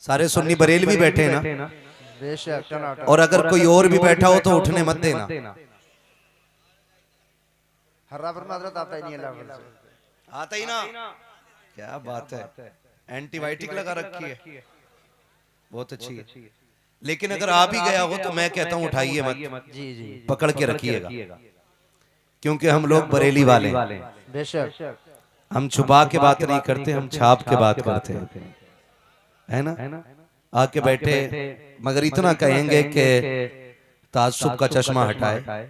सारे सुन्नी बरेलवी बैठे हैं ना, बेशक। और अगर कोई और भी बैठा हो तो उठने मत देना। हजरत आता ही नहीं है, आता ही ना, क्या बात है, एंटीबायोटिक लगा रखी है, बहुत अच्छी है। लेकिन अगर आ भी गया हो तो मैं कहता हूँ उठाइए मत, जी जी, पकड़ के रखिएगा, क्योंकि हम लोग बरेली वाले हैं। बेशक। हम छुपा के बात नहीं करते, हम छाप के बात करते हैं, है ना। आके बैठे, मगर इतना कहेंगे कि ताज्जुब का चश्मा हटाए,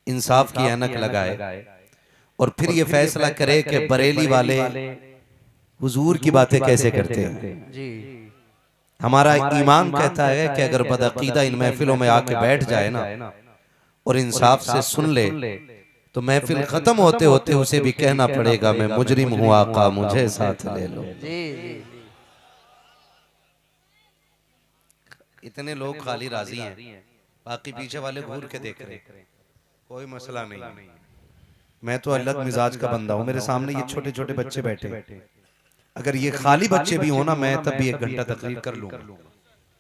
इंसाफ की ऐनक लगाए, और फिर ये फैसला करे कि बरेली वाले हुजूर की बातें कैसे करते हैं। जी, हमारा ईमान कहता है कि अगर बदअकीदा इन महफिलों में आके बैठ जाए ना और इंसाफ से सुन ले, तो महफिल खत्म होते होते उसे भी कहना पड़ेगा मैं मुजरिम हूं आका, मुझे साथ ले लो। जी जी। इतने लोग खाली राजी हैं, बाकी पीछे वाले घूर के देख रहे, कोई मसला नहीं। मैं तो अलग मिजाज का बंदा हूं, मेरे सामने ये छोटे छोटे बच्चे बैठे, अगर ये खाली बच्चे भी हो ना, मैं तब भी 1 घंटा तकरीर कर लूंगा,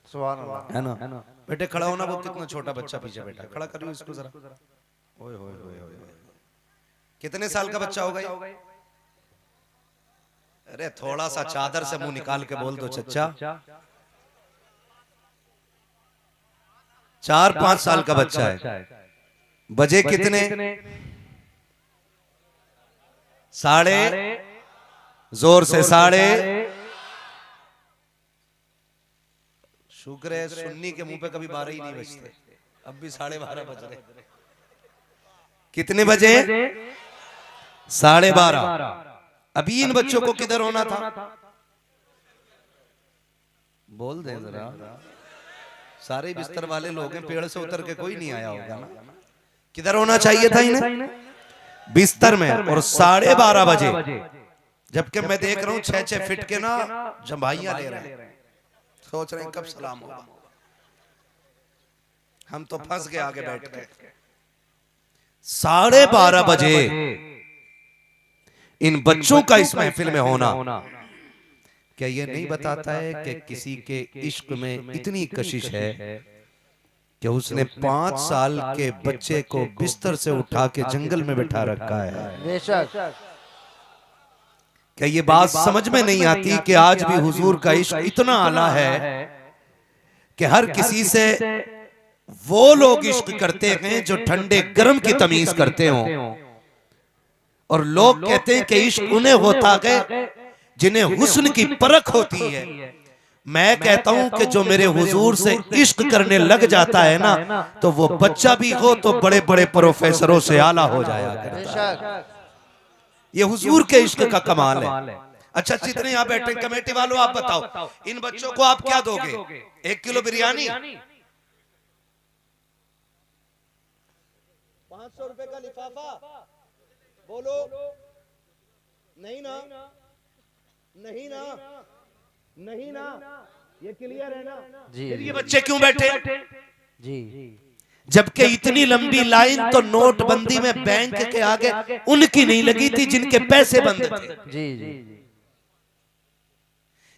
सुभान अल्लाह। है ना। बेटे खड़ा होना, वो कितना छोटा बच्चा पीछे बैठा, खड़ा करियो इसको जरा। ओए होए होए होए, कितने साल का बच्चा होगा ये? अरे थोड़ा सा चादर से मुंह निकाल के बोल दो चच्चा। 4-5 साल का बच्चा है। बजे कितने? 12:30, जोर से 12:30। शुक्र है सुन्नी के मुंह पे कभी 12 ही नहीं बजते, अब भी 12:30 बज रहे। कितने बजे? 12:30। अभी इन बच्चों को किधर होना था? बोल दे जरा, सारे बिस्तर वाले लोग हैं, पेड़ से उतर के कोई नहीं आया होगा ना। किधर होना चाहिए था इन्हें? बिस्तर में। और 12:30 बजे, जबकि मैं देख रहा हूं 6-6 फीट के ना जम्भाइयां ले रहे हैं, सोच रहे हैं कब सलाम होगा। हम तो फंस गए आगे बैठ के। 12:30 बजे इन बच्चों का इस महफिल में होना, क्या ये नहीं बताता है कि किसी के इश्क में इतनी कशिश है कि उसने 5 साल के बच्चे को बिस्तर से उठा के जंगल में बिठा रखा है। बेशक। क्या ये बात समझ में नहीं आती कि आज भी हुजूर का इश्क इतना आला है कि हर किसी से वो लोग इश्क करते हैं जो ठंडे गर्म की तमीज करते हो, और लोग कहते हैं कि इश्क उन्हें होता है जिन्हें हुस्न की परख होती है। मैं कहता हूं कि जो मेरे हुजूर से इश्क करने लग जाता है ना, तो वो बच्चा भी हो तो बड़े बड़े प्रोफेसरों से आला हो जाया करता है। ये हुजूर के इश्क का कमाल है। अच्छा, जितने यहाँ बैठे कमेटी वालों, आप बताओ इन बच्चों को आप क्या दोगे? 1 किलो बिरयानी, 500 रुपए का लिफाफा? बोलो नहीं ना, नहीं ना, नहीं ना, ये क्लियर है ना? जी, फिर ये बच्चे क्यों बैठे? जी, जबकि इतनी लंबी लाइन तो नोटबंदी में बैंक के आगे उनकी नहीं लगी थी जिनके पैसे बंद थे। जी, जी।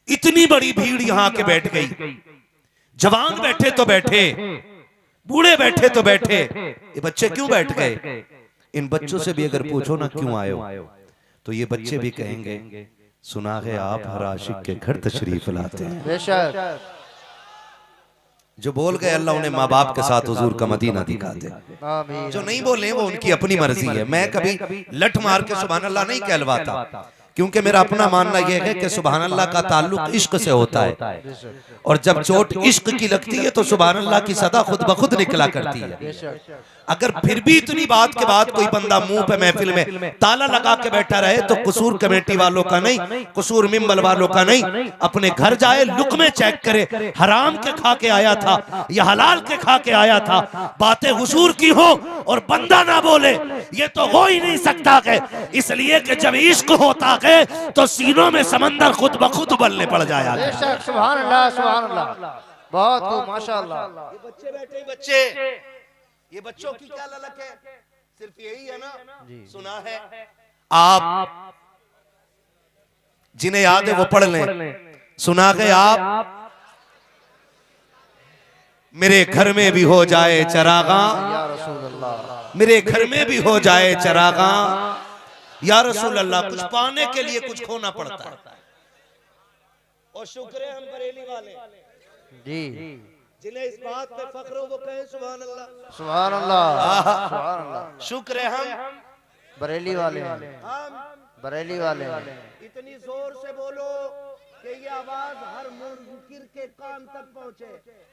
इतनी बड़ी भीड़ यहाँ के बैठ गई, जवान बैठे तो बैठे, बूढ़े बैठे तो बैठे, ये बच्चे क्यों बैठ गए? इन बच्चों से भी अगर पूछो ना क्यों आए हो, तो ये बच्चे भी कहेंगे सुना है आप हर आशिक के घर तशरीफ लाते हैं। बेशक। जो बोल गए अल्लाह उन्हें माँ बाप के साथ हुजूर का मदीना दिखाते। आमीन। जो नहीं बोले वो उनकी अपनी मर्जी है। मैं कभी लठ मार के सुभान अल्लाह नहीं कहलवाता, क्योंकि मेरा अपना मानना यह है कि सुभान अल्लाह का ताल्लुक इश्क से होता है, और जब चोट इश्क की लगती है तो सुभान अल्लाह की सदा खुद ब खुद निकला करती है। अगर फिर भी इतनी बात के बाद कोई बंदा मुंह पे महफिल में ताला लगा के बैठा रहे, तो कसूर कमेटी वालों का नहीं, कसूर मिंबल वालों का नहीं। अपने घर जाए, लुकमे चेक करे, हराम के खा के आया था या हलाल के खा के आया था, बातें हुजूर की हो और बंदा ना बोले, ये तो हो ही नहीं सकता है। इसलिए कि जब इश्क होता है तो सीनों में समंदर खुद ब खुद उबलने पड़ जाया। बेशक। सुभान अल्लाह, सुभान अल्लाह, बहुत खूब, माशाअल्लाह। ये बच्चे बैठे, बच्चे, ये बच्चों की क्या ललक है? सिर्फ यही है ना? सुना है आप जिन्हें याद है वो पढ़ लें। सुना है आप मेरे घर में भी हो जाए चरागा, या रसूल अल्लाह। मेरे घर में भी हो जाए चरागा। या रसूल अल्लाह, कुछ पाने के लिए कुछ खोना पड़ता है। और शुक्र है हम बरेली वाले जी, जिन्हें इस बात पे फख्र हो वो कहें सुभान अल्लाह। सुभान अल्लाह, सुभान अल्लाह। शुक्र है हम बरेली वाले हैं, हम बरेली वाले हैं। इतनी जोर से बोलो कि ये आवाज हर मुनकिर के कान तक पहुंचे।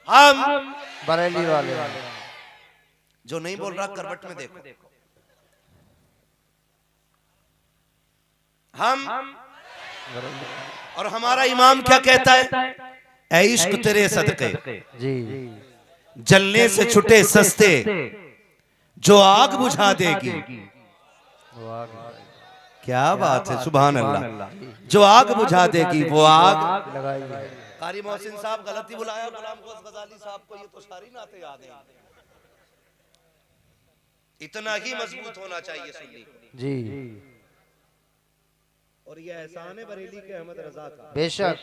हम बरेली वाले हैं। जो नहीं बोल रहा करवट में देखो। हम और हमारा इमाम क्या कहता है? ऐ इश्क तेरे सदके जी, जलने से छुटे सस्ते, जो आग बुझा देगी। क्या बात है, सुभान अल्लाह। जो आग बुझा देगी वो आग लगाइए। कारी मोहसिन साहब गलती बुलाया गुलाम गौस गजाली साहब को, ये तो सारी नाते याद है। इतना ही मजबूत होना चाहिए सुन्नी जी, और ये एहसान है बरेली के अहमद रजा का बेशक,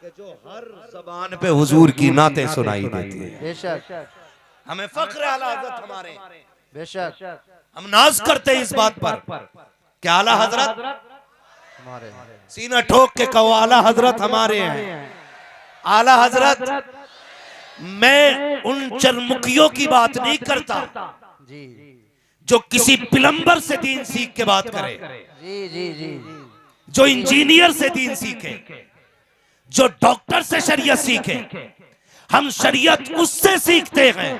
कि जो हर जबान पे हुजूर की नातें सुनाई देती है। बेशक, हमें फख्र आला हजरत हमारे, बेशक हम नाज करते हैं इस बात पर कि आला हजरत हमारे। सीना ठोक के कहो आला हजरत हमारे हैं। आला हजरत, मैं उन चरमुखियों की बात नहीं करता जी, जो किसी प्लम्बर से दीन सीख के बात करे, जी, जी, जी, जो इंजीनियर से दीन सीखे, जो डॉक्टर से शरीयत सीखे। हम शरीयत उससे सीखते हैं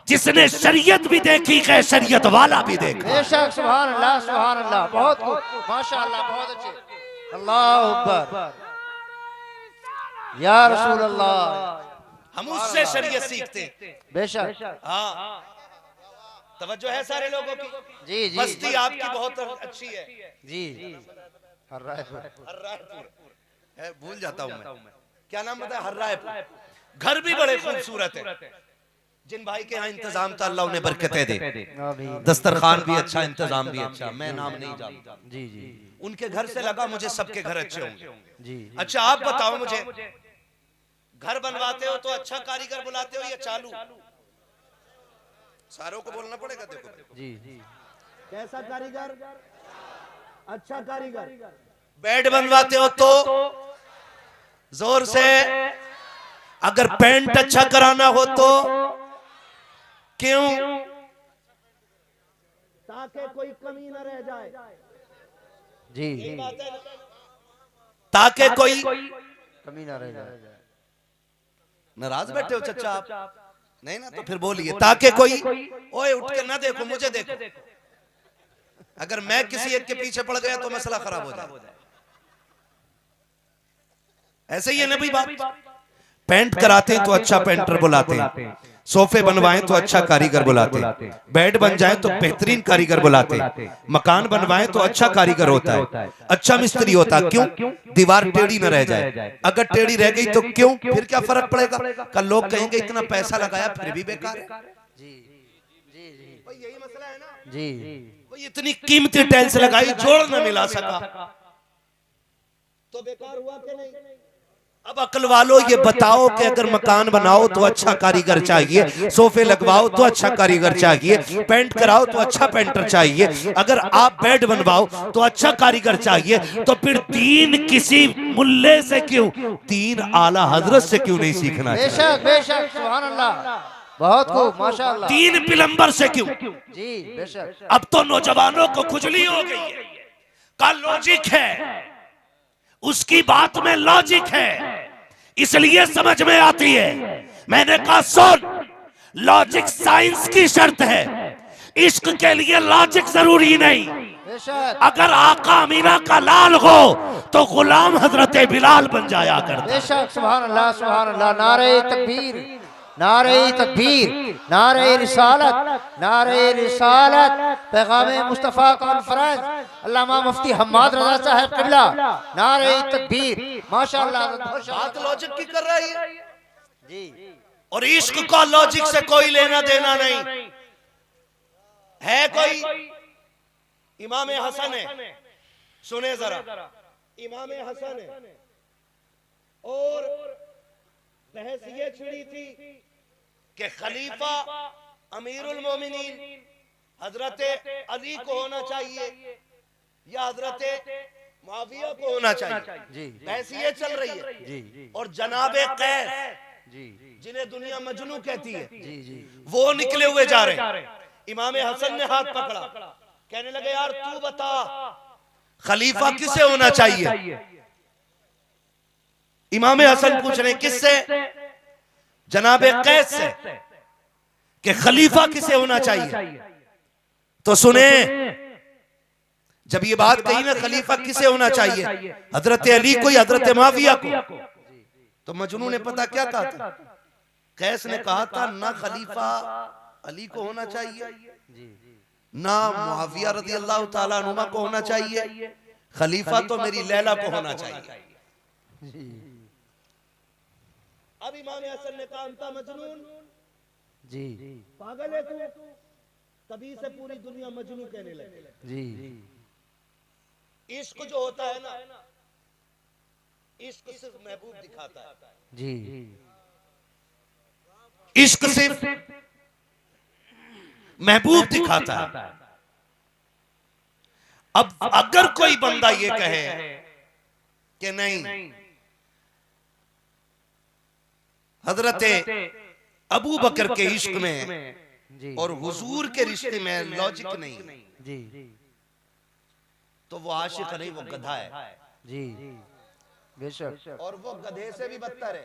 जिसने शरीयत भी देखी है, शरीयत वाला भी देखा। बेशक, सुभान अल्लाह, सुभान अल्लाह। बहुत खूब, माशाअल्लाह, बहुत अच्छे। अल्लाह अकबर, या रसूल अल्लाह। हम उससे शरीयत सीखते हैं। बेशक, हाँ, तवज्जो है सारे लोगों की। जी, जी, बस्ती आपकी बहुत अच्छी है। जी, हर्रायपुर, हर्रायपुर है, भूल जाता हूँ मैं क्या नाम बताया, हर्रायपुर। घर भी बड़े खूबसूरत है। जिन भाई के यहाँ इंतजाम था अल्लाह उन्हें बरकतें दे। आमीन। दस्तरखान भी अच्छा, इंतजाम भी अच्छा। मैं नाम नहीं जानता, जी, जी, उनके घर से लगा मुझे सबके घर अच्छे होंगे। जी, अच्छा आप बताओ मुझे, घर बनवाते हो तो अच्छा कारीगर बुलाते हो या चालू? सारों को बोलना पड़ेगा। देखो जी, कैसा कारीगर? अच्छा कारीगर। बेड बनवाते हो तो जोर से, अगर पेंट अच्छा कराना हो तो क्यों? ताकि कोई कमी न रह जाए। जी, ताकि कोई कमी ना रह जाए। नाराज बैठे हो चचा आप? नहीं ना, तो फिर बोलिए ताकि कोई ओए उठ के ना देखो, मुझे देखो। अगर मैं किसी एक के पीछे पड़ गया तो मसला खराब हो जाए। ऐसे ही है ना भाई बात। पेंट कराते हैं तो अच्छा पेंटर बुलाते हैं, सोफे बनवाएं तो अच्छा कारीगर बुलाते हैं, बेड बन जाए तो बेहतरीन कारीगर बुलाते हैं, मकान बनवाएं तो अच्छा कारीगर होता है, अच्छा मिस्त्री होता है। क्यों? दीवार टेढ़ी न रह जाए। अगर टेढ़ी रह गई तो क्यों? फिर क्या फर्क पड़ेगा? कल लोग कहेंगे इतना पैसा लगाया फिर भी बेकार है। जी, जी, जी, भाई यही मसला है ना। जी, भाई इतनी कीमती टाइल्स लगाई, जोड़ न मिला सका तो बेकार हुआ कि नहीं? अब अकल वालों ये बताओ कि अगर मकान बनाओ तो अच्छा कारीगर चाहिए, सोफे लगवाओ तो अच्छा कारीगर चाहिए, पेंट कराओ तो अच्छा पेंटर चाहिए, अगर आप बेड बनवाओ तो अच्छा कारीगर चाहिए, तो फिर दीन किसी मुल्ले से क्यों, दीन आला हजरत से क्यों नहीं सीखना चाहिए? बेशक, बेशक, सुभान अल्लाह, बहुत खूब, माशाअल्लाह। दीन प्लम्बर से क्यों? जी, बेशक, अब तो नौजवानों को खुजली हो गई है। का लॉजिक है, उसकी बात में लॉजिक है, इसलिए समझ में आती है। मैंने कहा सुन, लॉजिक साइंस की शर्त है, इश्क के लिए लॉजिक जरूरी नहीं। बेशक, अगर आका अमीना का लाल हो तो गुलाम हजरत बिलाल बन जाया करता। बेशक, सुभान अल्लाह, सुभान अल्लाह। नारे तकबीर, नारे तकबीर, नारे रिसालत, नारे रिसालत। पैगाम मुस्तफ़ा कॉन्फ्रेंस, अल्लामा मुफ्ती हम्माद रज़ा साहब किबला। नारे तकबीर, माशाअल्लाह। बात लॉजिक की कर रही है जी, और इश्क का लॉजिक से कोई लेना देना नहीं है। कोई इमाम हसन है, सुने जरा, इमाम हसन है और बहस ये छिड़ी थी कि खलीफा अमीरुल मोमिनीन हजरत अली को होना चाहिए या हजरत मुआविया को होना चाहिए। जी बहस ये चल रही है। जी और जनाबे कैस जी जिन्हें दुनिया मजनू कहती है जी जी वो निकले हुए जा रहे हैं। इमाम हसन ने हाथ पकड़ा, कहने लगे यार तू बता खलीफा किसे होना चाहिए। इमाम हसन पूछ रहे हैं किससे, जनाबे कैस से कि खलीफा किसे होना चाहिए। तो सुने, जब ये बात कही ना खलीफा किसे होना चाहिए, हजरत अली को या हजरत मुआविया को, तो मजनू ने पता क्या कहा था, कैस ने कहा था ना खलीफा अली को होना चाहिए ना मुआविया रज़ी अल्लाह ताला अन्हुमा को होना चाहिए, खलीफा तो मेरी लैला को होना चाहिए। अब इमाम हसन ने कहा अंता मजनून, जी पागल है तू, तभी से पूरी दुनिया मजनू कहने लगे। जी इश्क जो होता है ना, इश्क सिर्फ महबूब दिखाता है। जी इश्क सिर्फ महबूब दिखाता है। अब अगर कोई बंदा ये कहे कि नहीं हजरत अबू बकर के इश्क में और हुजूर के रिश्ते में लॉजिक नहीं, जी तो वो आशिक नहीं, वो गधा है। जी बेशक। और वो गधे से भी बदतर है,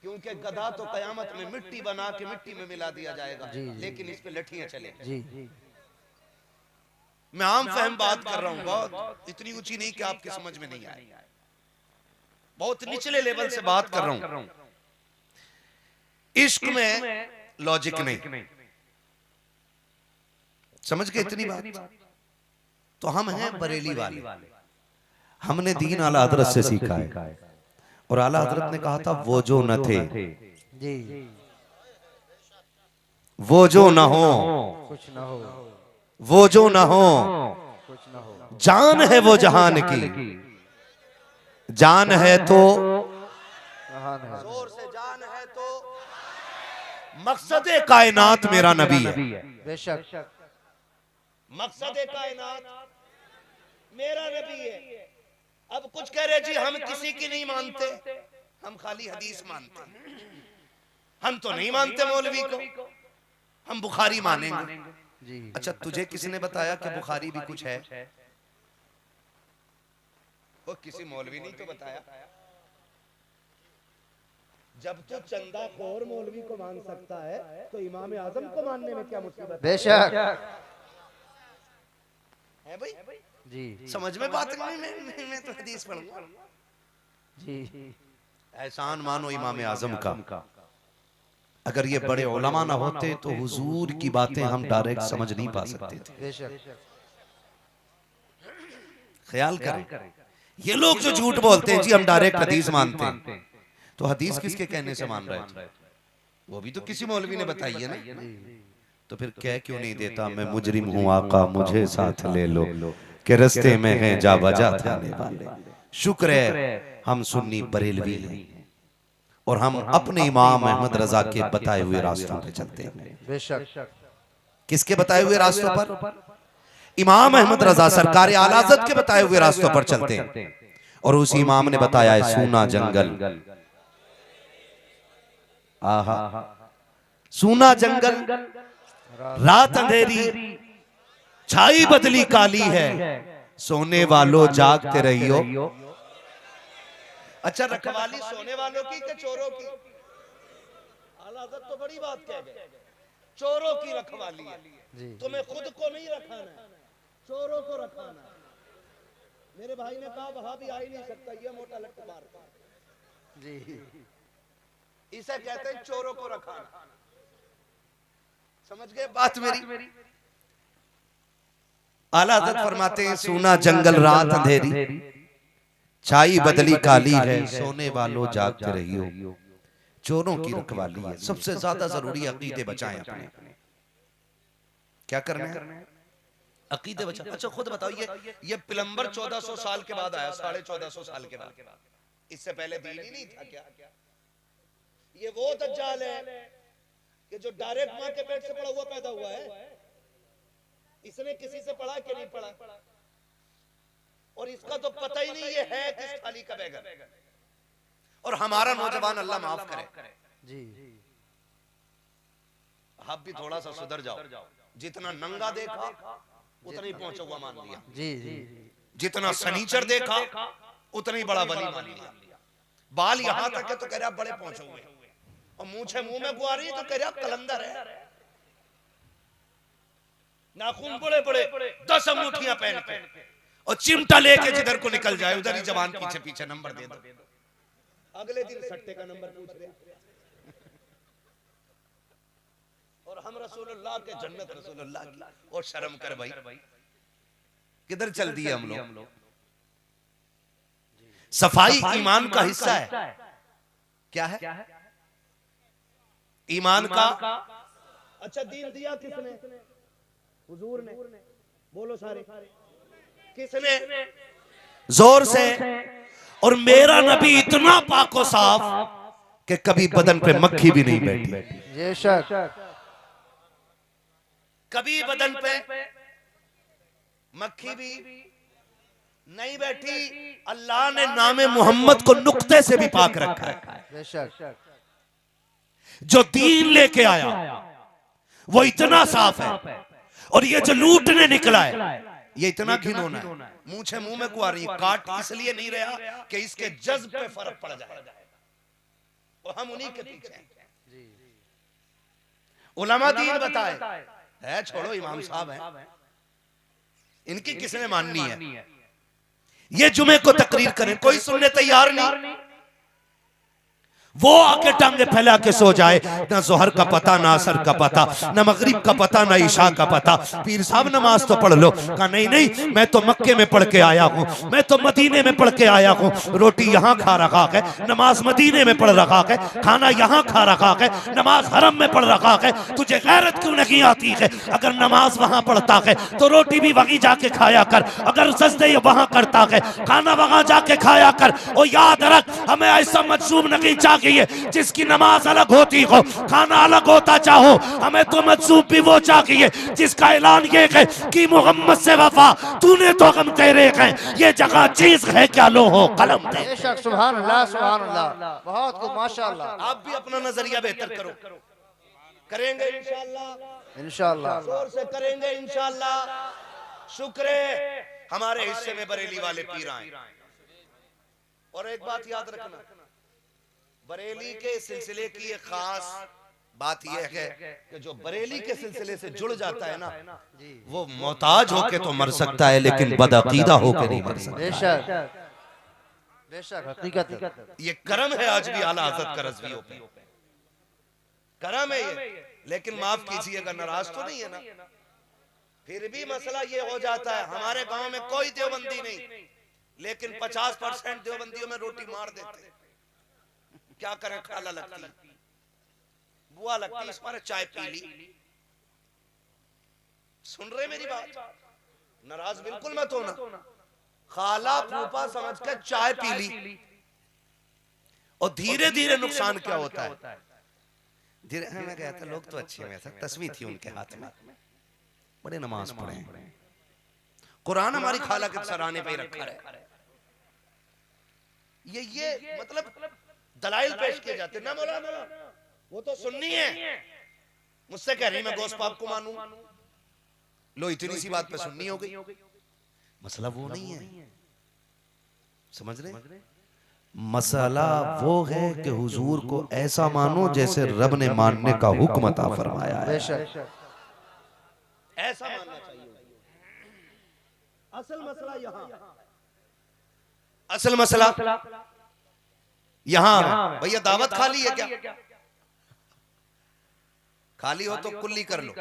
क्योंकि गधा तो कयामत में मिट्टी बना के मिट्टी में मिला दिया जाएगा, लेकिन इस पे लठियां चलेंगी। जी मैं आम फहम बात कर रहा हूं, बहुत इतनी ऊंची नहीं कि आपके समझ में नहीं आए, बहुत निचले लेवल से बात कर रहा हूं। इश्क में लॉजिक नहीं, समझ गए इतनी बात। तो हम हैं बरेली वाले, हमने दीन आला हजरत से सीखा है, और आला हजरत ने कहा था वो जो न थे जी वो जो न हो, कुछ ना हो, वो जो न हो, कुछ ना हो, जान है वो जहान की, जान है तो महान है। जोर से जान है तो मकसद कायनात मेरा नबी है। बेशक। मकसद कायनात मेरा नबी है। अब कुछ कह रहे जी हम किसी की नहीं मानते, हम खाली हदीस मानते हैं, हम तो नहीं मानते मौलवी को, हम बुखारी मानेंगे। जी अच्छा तुझे किसी ने बताया कि बुखारी भी कुछ है? वो किसी मौलवी नहीं तो बताया। जब तू चंदा खोर मौलवी को मान सकता है तो इमाम आजम को मानने में क्या मुसीबत बेशक है भाई? जी समझ में बात नहीं, मैं तो हदीस पढ़ूंगा। जी एहसान मानो इमाम आजम का, अगर ये बड़े उलमा ना होते तो हुजूर की बातें हम डायरेक्ट समझ नहीं पा सकते थे। बेशक। ख्याल करें, ये लोग जो झूठ बोलते हैं जी हम डायरेक्ट हदीस मानते हैं, तो हदीस किसके कहने से मान रहे थे? वो भी तो किसी मौलवी ने बताई है ना। तो फिर कह क्यों नहीं देता मैं मुजरिम हूँ आका मुझे साथ ले लो, के रस्ते में हैं जा बजा थाने वाले। शुक्र है हम सुन्नी बरेलवी हैं और हम अपने इमाम अहमद रजा के बताए हुए रास्तों पे चलते हैं। बेशक। किसके बताए हुए रास्तों पर? इमाम अहमद रजा सरकार आला हज़रत के बताए हुए रास्तों पर चलते हैं। और उस इमाम ने बताया है सूना जंगल, आहा सूना जंगल, रात अंधेरी, छाई बदली काली है, सोने वालों जागते रहियो। अच्छा रखवाली सोने वालों की कि चोरों की? आला हज़रत तो बड़ी बात कह गए, चोरों की रखवाली है। तुम्हें खुद को नहीं रखाना है, चोरों को रखाना है। मेरे भाई ने कहा वहां भी आ ही नहीं सकता, ये मोटा लट्टू मारता जी इसे कहते हैं चोरों को रखाना। समझ गए बात मेरी? आला हज़रत फरमाते हैं सूना जंगल रात अंधेरी, छाई बदली काली है, सोने वालों जागते रहियो। चोरों की रखवाली है। सबसे ज्यादा जरूरी अकीदे बचाएं अपने। क्या करना है? अकीदे बचाएं। अच्छा खुद बताओ, ये पिलंबर 1400 साल के बाद आया, 1450 साल के बाद, इससे पहले दीन ही नहीं था क्या? ये वो दज्जाल है कि जो डायरेक्ट मां के पेट से पड़ा हुआ पैदा हुआ है। इसने किसी से पढ़ा कि नहीं पढ़ा, और इसका तो पता ही नहीं ये है किस थाली का बैगन। और हमारा नौजवान, अल्लाह माफ करे जी, आप भी थोड़ा सा सुधर जाओ। जितना नंगा देखा उतना ही पहुंचा हुआ मान लिया, जी, जी, जितना सनीचर देखा उतना ही बड़ा वली मान लिया। बाल यहां तक है तो कह रहा बड़े पहुंचे हुए, और मूछे मुंह में गुआरी तो कह रहा कलंदर है। नाखून बड़े बड़े 10 अंगूठियां पहन के, और चिमटा लेके जिधर को निकल जाए उधर ही जवान पीछे पीछे नंबर दे दो। अगले दिन सट्टे का नंबर पूछ रहे, और हम रसूलुल्लाह के जन्नत रसूलुल्लाह की, और शर्म कर भाई किधर चल दिए हम लोग। सफाई ईमान का हिस्सा है। क्या है ईमान का? अच्छा, दीन दिया किसने? हुजूर ने। बोलो सारे, किसने? जोर से। और मेरा नबी इतना पाको साफ कि कभी बदन पे मक्खी भी नहीं बैठी। बेशक, कभी बदन पे मक्खी भी नहीं बैठी। अल्लाह ने नामे मोहम्मद को नुक्ते से भी पाक रखा है। बेशक, जो दीन लेके आया वो इतना साफ है, और ये जो लूटने निकला है ये इतना घिनौना है। मूछे मुंह में कुआ रही, काट इसलिए नहीं रहा कि इसके जज्ब पे फर्क पड़ जाए, और हम उन्हीं के पीछे हैं। उलमा दीन बताए है, छोड़ो इमाम साहब हैं, इनकी किसने माननी है? ये जुमे को तकरीर करें, कोई सुनने तैयार नहीं। वो आके टांगे फैला के सो जाए, ना जोहर का पता, ना असर का पता, ना मगरिब का पता, ना ईशा का पता। पीर साहब नमाज तो पढ़ लो। कहा नहीं नहीं, मैं तो मक्के में पढ़ के आया हूँ, मैं तो मदीने में पढ़ के आया हूँ। रोटी यहाँ खा रखा है, नमाज मदीने में पढ़ रखा है, खाना यहाँ खा रखा है, नमाज हरम में पढ़ रखा है। तुझे गैरत क्यों नहीं आती है? अगर नमाज वहां पढ़ता है तो रोटी भी वहीं जाके खाया कर, अगर सजदे वहां करता है खाना वहां जाके खाया कर। और याद रख, हमें ऐसा मजलूम नहीं चाहिए जिसकी नमाज अलग होती हो, खाना अलग होता चाहो। हमें तो मजलूम भी वो चाहिए जिसका ऐलान ये है कि मोहम्मद से वफा, तूने तो गम तेरे हैं, ये जगह चीज है क्या, लो हो कलम दे। बेशक, सुभान अल्लाह, सुभान अल्लाह, बहुत खूब, माशाअल्लाह। आप भी अपना नजरिया बेहतर करो, करेंगे इंशाअल्लाह, इंशाअल्लाह, जोर से करेंगे इंशाअल्लाह। शुक्र है हमारे हिस्से में बरेली वाले पीर आए। और एक बात याद रखना, बरेली के सिलसिले की एक खास बात यह है कि जो बरेली के सिलसिले से जुड़ जाता है ना, वो मोहताज होके तो मर सकता है लेकिन बदअकीदा होके नहीं मर सकता। बेशक, बेशक, हकीकत। ये करम है आज भी आला हज़रत का रज़वियों पे, करम है ये। लेकिन माफ कीजिएगा, नाराज तो नहीं है ना? फिर भी मसला ये हो जाता है, हमारे गांव में कोई देवबंदी नहीं, लेकिन 50% देवबंदियों में रोटी मार देते। क्या करें, खाला लगती, बुआ लगती, इस पर चाय पी ली। सुन रहे मेरी बात? नाराज बिल्कुल मत होना। खाला फूफा समझ कर चाय पी ली, और धीरे धीरे नुकसान क्या होता है? धीरे मैं गया था, लोग तो अच्छे हैं, तस्वीर थी उनके हाथ में, बड़े नमाज पढ़े, कुरान हमारी खाला के सराहने पे ही रखा है। ये मतलब दलाइल पेश किए जाते ना, मौलाना वो तो सुन्नी है, मुझसे कह रही मैं गोश्त पाक को मानूं। लो इतनी सी बात पे सुन्नी हो गई। मसला वो नहीं है, समझ रहे? मसला वो है कि हुजूर को ऐसा मानो जैसे रब ने मानने का हुक्म अता फरमाया है। ऐसा मानना चाहिए। असल मसला यहाँ, असल मसला यहां भैया दावत खाली है क्या? खाली हो तो कुल्ली कर लो।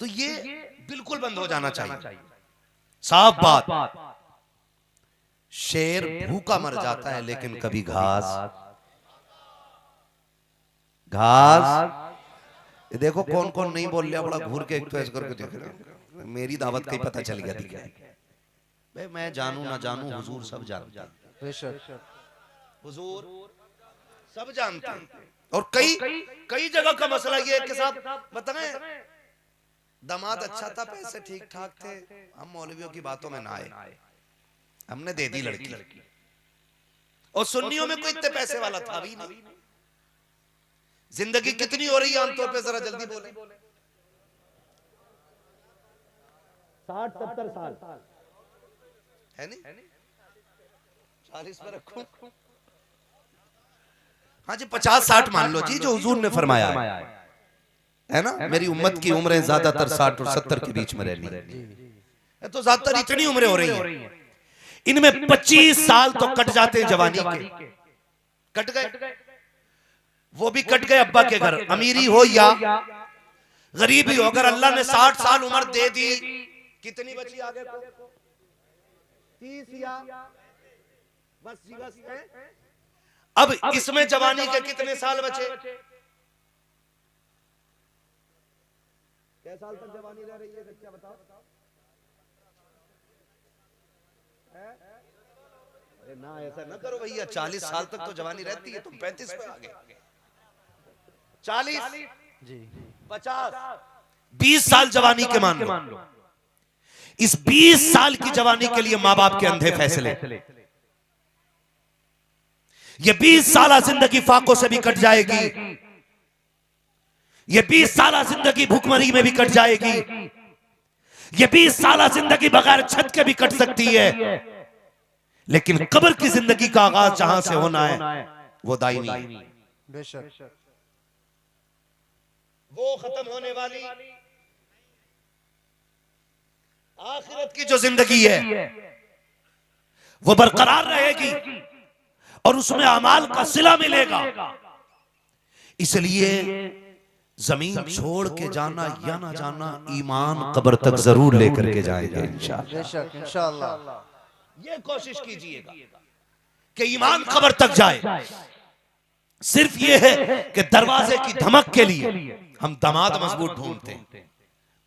तो ये बिल्कुल बंद हो जाना चाहिए, साफ बात। शेर भूखा मर जाता है लेकिन कभी घास ये देखो कौन कौन नहीं बोल रहा, बड़ा घूर के एक तो ऐसे करके देख रहे। मेरी दावत का ही पता चल गया दिख भाई, मैं जानू ना जानू हुजूर सब जानते हैं। हुजूर सब जानते हैं। और कई कई जगह का मसला ये है कि साहब बताएं, दामाद अच्छा था, पैसे ठीक ठाक थे, हम मौलवियों की बातों में ना आए, हमने दे दी लड़की। और सुन्नियों में कोई इतने पैसे वाला था भी नहीं। जिंदगी कितनी हो रही है आमतौर पे, जरा जल्दी बोले। 60-70 साल है नहीं, 40 में रखूं, हाँ जी 50-60 मान लो जी, जो हुजूर ने फरमाया है ना। मेरी उम्मत की उम्रें ज्यादातर 60 और 70 के बीच में रहनी है, तो ज्यादातर इतनी उम्रें हो रही हैं। इनमें 25 साल तो कट जाते हैं जवानी के, कट गए, वो भी कट गए अब्बा के घर, अमीरी हो या गरीबी हो। अगर अल्लाह ने 60 साल उम्र दे दी, कितनी बची आगे को? 30 या बस जी बस है। अब इसमें जवानी के कितने साल बचे? क्या साल तक जवानी रह रही है बच्चा बताओ? अरे ना ऐसा ना करो भैया, 40 साल तक तो जवानी रहती है, तुम 35 पे आ गए। 40 जी 50 20 साल जवानी के मान लो। इस 20 साल की जवानी के लिए माँ बाप के अंधे फैसले, ये 20 साल जिंदगी फाकों से भी कट जाएगी, ये 20 साल जिंदगी भूखमरी में भी कट जाएगी, ये 20 साल जिंदगी बगैर छत के भी कट सकती है, लेकिन कब्र की जिंदगी का आगाज जहां से होना है वो दायमी है। बेशक वो खत्म होने वाली आखिरत की जो जिंदगी है वो बरकरार रहेगी और उसमें अमाल का सिला मिलेगा। इसलिए जमीन छोड़ के जाना या ना जाना, ईमान कब्र तक जरूर लेकर के जाएंगे इंशाअल्लाह। बेशक इंशाअल्लाह। ये कोशिश कीजिएगा कि ईमान कब्र तक जाए। सिर्फ ये है कि दरवाजे की धमक के लिए हम दामाद मजबूत ढूंढते हैं,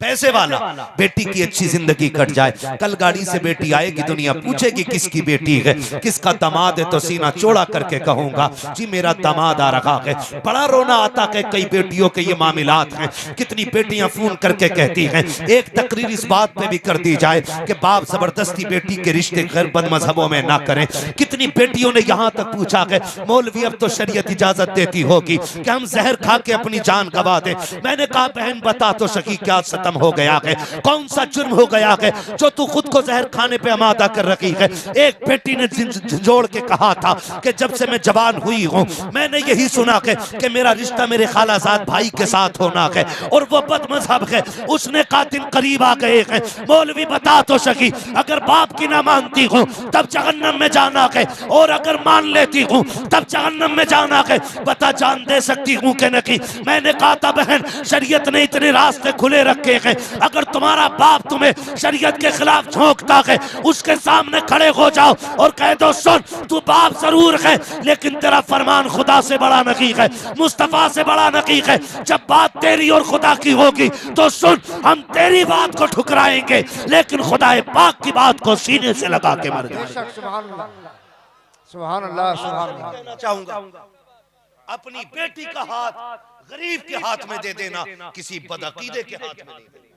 पैसे वाला, बेटी की अच्छी जिंदगी कट जाए। कल गाड़ी से बेटी आएगी, दुनिया पूछेगी किसकी बेटी है, किसका दामाद है, तो सीना चौड़ा करके कहूंगा जी मेरा दामाद आ रहा है। बड़ा रोना आता है, कई बेटियों के ये मामलात हैं। कितनी बेटियां फोन करके कहती हैं, एक तकरीर इस बात पे भी कर दी जाए कि बाप जबरदस्ती बेटी के रिश्ते गैर बद मजहबों में ना करें। कितनी बेटियों ने यहाँ तक पूछा है मौलवी अब तो शरीयत इजाजत देती होगी कि हम जहर खा के अपनी जान गवा दें। मैंने कहा बहन बता तो सकी क्या सतम हो गया है, कौन सा जुर्म हो गया है जो तू खुद को जहर खाने पे आमादा कर रखी है। एक बेटी ने झंझोड़ के कहा था कि जब से मैं जवान हुई हूं मैंने यही सुना है कि मेरा रिश्ता मेरे खालाजाद भाई के साथ होना है, और वो बदमज़हब है, उसने कहा दिन करीब आ गए हैं। मौलवी बता तो सकी अगर बाप की ना मानती हूं तब जहन्नम में जाना है, और अगर मान लेती हूं तब जहन्नम में जाना है, बता जान दे सकती हूं कि नहीं। मैंने कहा था बहन शरीयत ने इतने रास्ते खुले रखे हैं, अगर तुम्हारा बाप तुम्हें शरीयत के खिलाफ झोंकता है उसके सामने खड़े हो जाओ और कह दो सुन तू बाप जरूर है लेकिन तेरा फरमान खुदा से बड़ा नहीं है, मुस्तफा से बड़ा नहीं है। जब बात तेरी और खुदा की होगी तो सुन हम तेरी बात को ठुकराएंगे लेकिन खुदा पाक की बात को सीने से लगा के मर जाएंगे। सुभान अल्लाह सुभान अल्लाह सुभान अल्लाह। कहना चाहूंगा अपनी बेटी का हाथ गरीब के हाथ में दे देना, किसी बदअकीदे के हाथ में नहीं देना।